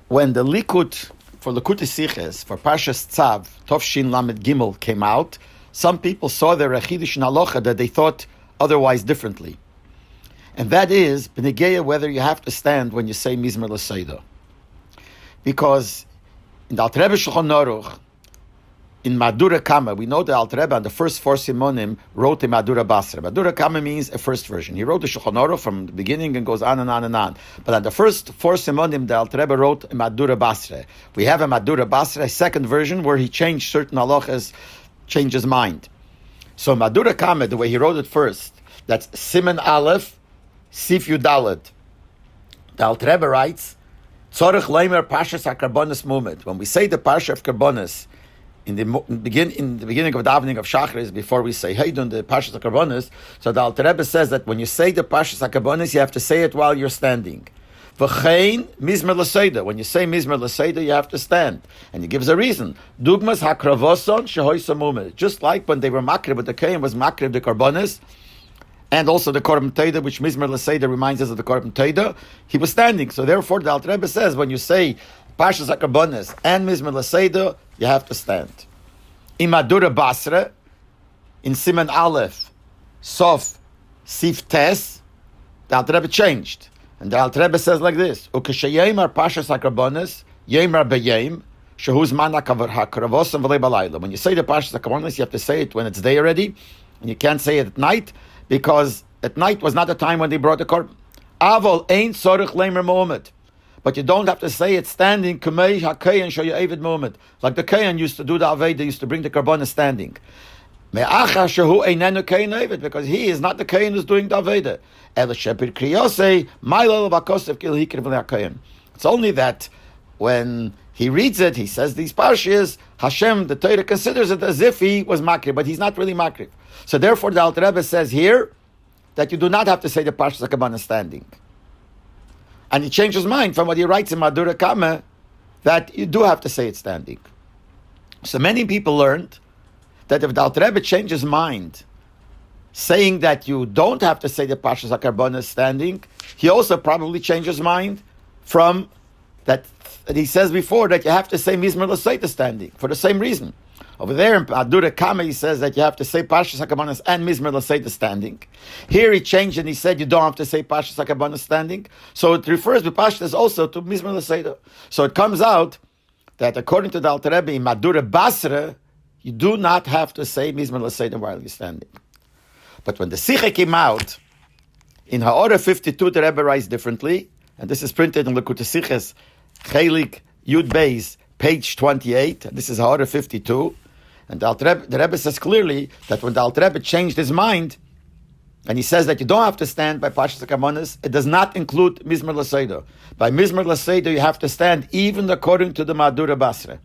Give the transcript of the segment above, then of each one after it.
when the Likut for Likutei Siches for Parshas Tzav Tov Shin Lamed Gimel came out, some people saw the Rechidush in Halacha that they thought otherwise differently, and that is b'negeya whether you have to stand when you say Mizmor L'Seidah, because in the Alter Rebbe Shulchan Aruch, in Madura Kama, we know that Alter Rebbe on the first four Simonim wrote a Madura Basra. Madura Kama means a first version. He wrote the Shulchan Aruch from the beginning and goes on and on and on. But on the first four Simonim, the Alter Rebbe wrote a Madura Basra. We have a Madura Basra, a second version, where he changed certain halachas, changed his mind. So Madura Kama, the way he wrote it first, that's Siman Aleph, Sif Yudalad. The Alter Rebbe writes, Tzorich Leimer Parshas HaKarbonis Mumet. When we say the Parsha of Karbonis, in the beginning of davening of Shachris, before we say Heidun, the Parshas HaKarbonis, so the Alter Rebbe says that when you say the Parshas HaKarbonis, you have to say it while you're standing. V'chein Mizmor L'Seidah. When you say Mizmor L'Seidah, you have to stand. And he gives a reason. Dugmas HaKravoson Shehoisa Mumet. Just like when they were Makrib, but the Kain was Makrib the Karbonis, and also the Korban Teda, which Mizmor L'Seidah reminds us of the Korban Teda, he was standing. So therefore, the Alter Rebbe says, when you say Parshas HaKarbonis and Mizmor L'Seidah, you have to stand. In Madura Basra, in Siman Aleph, Sof, Sif Tes, the Alter Rebbe changed. And the Alter Rebbe says like this, Ukeshayemar Parshas HaKarbonis, Yemar Beyem, Shehuz Mana HaKravosam V'lei Balayla. When you say the Parshas HaKarbonis, you have to say it when it's day already, and you can't say it at night, because at night was not the time when they brought the Korban. Avol Ein Tzorich Leimer Mohamed. But you don't have to say it standing, Kamei HaKayan Shoyavid Mohamed. Like the Kayan used to do the Aveda, used to bring the Karbonis standing. Me'acha Shehu Einenu Kayan Avid, because he is not the Kayan who's doing the Aveda. El Shepir Kriyosei, Mailel Vakosev Kil Hikir V'Kayan. It's only that when he reads it, he says these parshas, Hashem, the Torah, considers it as if he was Makrib, but he's not really Makrib. So therefore, the Alter Rebbe says here that you do not have to say the Parshas HaKarbonis standing. And he changed his mind from what he writes in Madura Kama, that you do have to say it standing. So many people learned that if the Alter Rebbe changed his mind, saying that you don't have to say the Parshas HaKarbonis standing, he also probably changed his mind from that he says before that you have to say Mizmor L'Seidah standing, for the same reason. Over there in Madura Kama, he says that you have to say Parshas HaKarbonis and Mizmor L'Seidah standing. Here he changed and he said you don't have to say Parshas HaKarbonis standing. So it refers to Parshas also to Mizmor L'Seidah. So it comes out that according to the Alter Rebbe in Madura Basra, you do not have to say Mizmor L'Seidah while you're standing. But when the Sikha came out, in Ha'orah 52, the Rebbe writes differently, and this is printed in Likutei Siches, Chelik Yud Beis, page 28. This is Ha'orah 52. And the Rebbe says clearly that when the Alter Rebbe changed his mind, and he says that you don't have to stand by Parshas HaKarbonis, it does not include Mizmor L'Seidah. By Mizmor L'Seidah, you have to stand even according to the Madura Basra.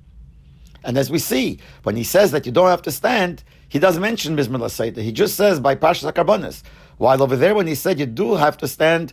And as we see, when he says that you don't have to stand, he doesn't mention Mizmor L'Seidah. He just says by Parshas HaKarbonis. While over there, when he said you do have to stand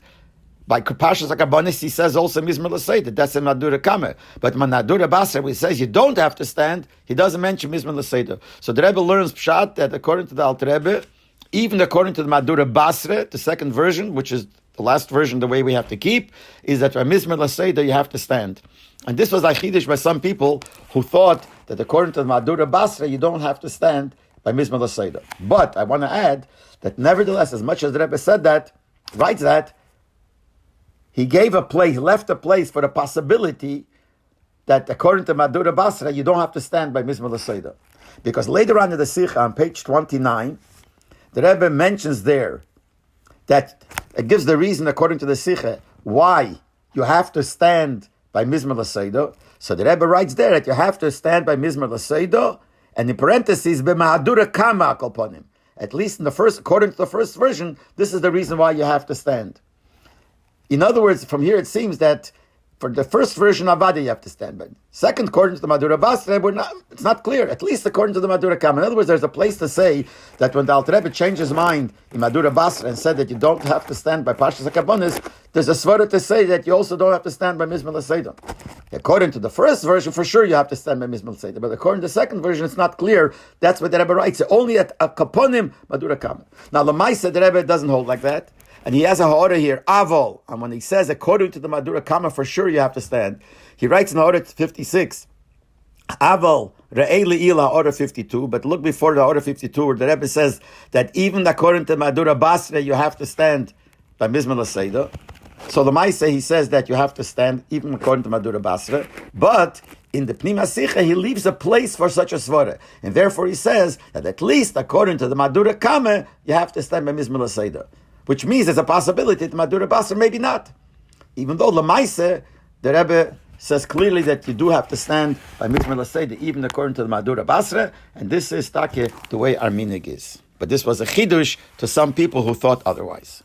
by Parshas HaKarbonis, he says also Mizmor L'Seidah. That's in Madura Kama. But in Madura Basra, when he says you don't have to stand, he doesn't mention Mizmor L'Seidah. So the Rebbe learns Pshat that according to the Alter Rebbe, even according to the Madura Basra, the second version, which is the last version, the way we have to keep, is that by Mizmor L'Seidah you have to stand. And this was Achidish by some people who thought that according to the Madura Basra, you don't have to stand by Mizmor L'Seidah. But I want to add that nevertheless, as much as the Rebbe said that, writes that, he gave a place, left a place for the possibility that according to Madura Basra, you don't have to stand by Mizmor L'Seidah. Because later on in the Sikha, on page 29, the Rebbe mentions there that it gives the reason according to the Sikha why you have to stand by Mizmor L'Seidah. So the Rebbe writes there that you have to stand by Mizmor L'Seidah, and in parentheses, b'Madura Kama kolponim. At least in the first, according to the first version, this is the reason why you have to stand. In other words, from here it seems that for the first version of Avada you have to stand by. Second, according to the Madura Basra, it's not clear, at least according to the Madura Kama. In other words, there's a place to say that when the Alter Rebbe changed his mind in Madura Basra and said that you don't have to stand by Parshas HaKarbonis, there's a svara to say that you also don't have to stand by Mizmor L'Seidah. According to the first version, for sure you have to stand by Mizmor L'Seidah, but according to the second version, it's not clear. That's what the Rebbe writes. Only at Kaponim Madura Kama. Now, Lamaisa, the Rebbe doesn't hold like that. And he has a ha'orah here, avol. And when he says, according to the Madura Kama, for sure you have to stand, he writes in ha'orah 56, Aval, Re'ei Le'ila, order 52, but look before the order 52, where the Rebbe says that even according to Madura Basra, you have to stand by Mizmor L'Seidah. So the Maise, he says that you have to stand even according to Madura Basra, but in the Pnima Sikha, he leaves a place for such a svara. And therefore he says that at least according to the Madura Kama, you have to stand by Mizmor L'Seidah, which means there's a possibility that Madura Basra, maybe not. Even though the Maise, the Rebbe says clearly that you do have to stand by Mizmor L'Seidah, even according to the Madura Basra, and this is the way our minig is. But this was a chidush to some people who thought otherwise.